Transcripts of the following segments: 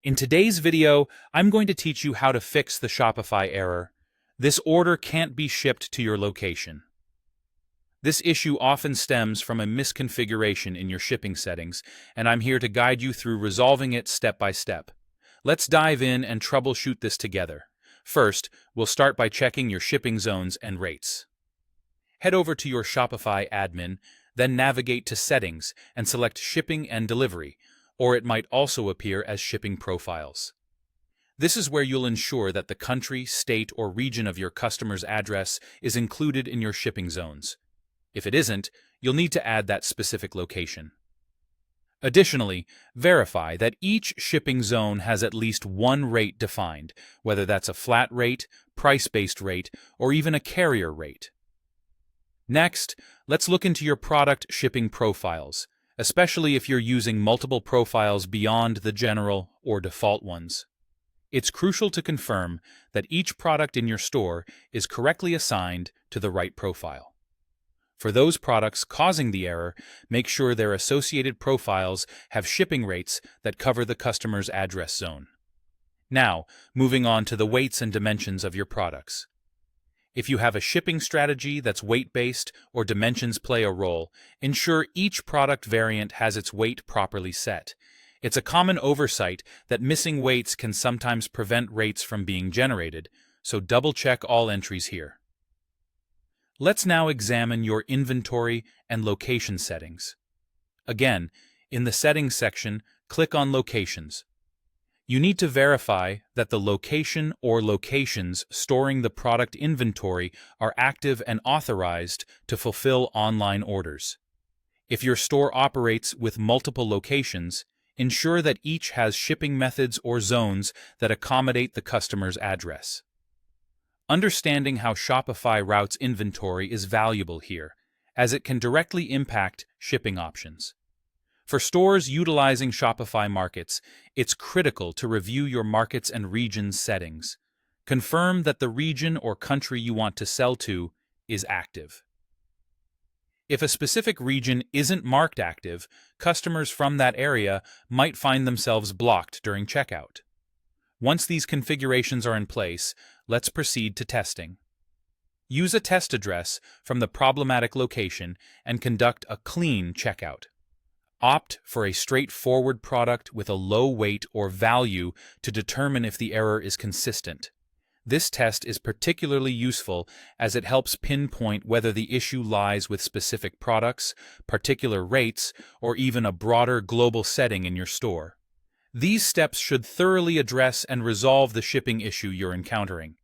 In today's video, I'm going to teach you how to fix the Shopify error. This order can't be shipped to your location. This issue often stems from a misconfiguration in your shipping settings, and I'm here to guide you through resolving it step by step. Let's dive in and troubleshoot this together. First, we'll start by checking your shipping zones and rates. Head over to your Shopify admin, then navigate to Settings and select Shipping and Delivery, or it might also appear as Shipping Profiles. This is where you'll ensure that the country, state, or region of your customer's address is included in your shipping zones. If it isn't, you'll need to add that specific location. Additionally, verify that each shipping zone has at least one rate defined, whether that's a flat rate, price-based rate, or even a carrier rate. Next, let's look into your product shipping profiles, especially if you're using multiple profiles beyond the general or default ones. It's crucial to confirm that each product in your store is correctly assigned to the right profile. For those products causing the error, make sure their associated profiles have shipping rates that cover the customer's address zone. Now, moving on to the weights and dimensions of your products. If you have a shipping strategy that's weight-based or dimensions play a role, ensure each product variant has its weight properly set. It's a common oversight that missing weights can sometimes prevent rates from being generated, so double-check all entries here. Let's now examine your inventory and location settings. Again, in the Settings section, click on Locations. You need to verify that the location or locations storing the product inventory are active and authorized to fulfill online orders. If your store operates with multiple locations, ensure that each has shipping methods or zones that accommodate the customer's address. Understanding how Shopify routes inventory is valuable here, as it can directly impact shipping options. For stores utilizing Shopify markets, it's critical to review your markets and regions settings. Confirm that the region or country you want to sell to is active. If a specific region isn't marked active, customers from that area might find themselves blocked during checkout. Once these configurations are in place, let's proceed to testing. Use a test address from the problematic location and conduct a clean checkout. Opt for a straightforward product with a low weight or value to determine if the error is consistent. This test is particularly useful as it helps pinpoint whether the issue lies with specific products, particular rates, or even a broader global setting in your store. These steps should thoroughly address and resolve the shipping issue you're encountering.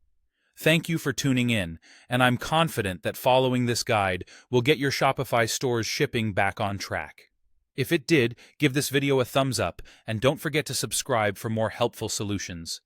Thank you for tuning in, and I'm confident that following this guide will get your Shopify store's shipping back on track. If it did, give this video a thumbs up and don't forget to subscribe for more helpful solutions.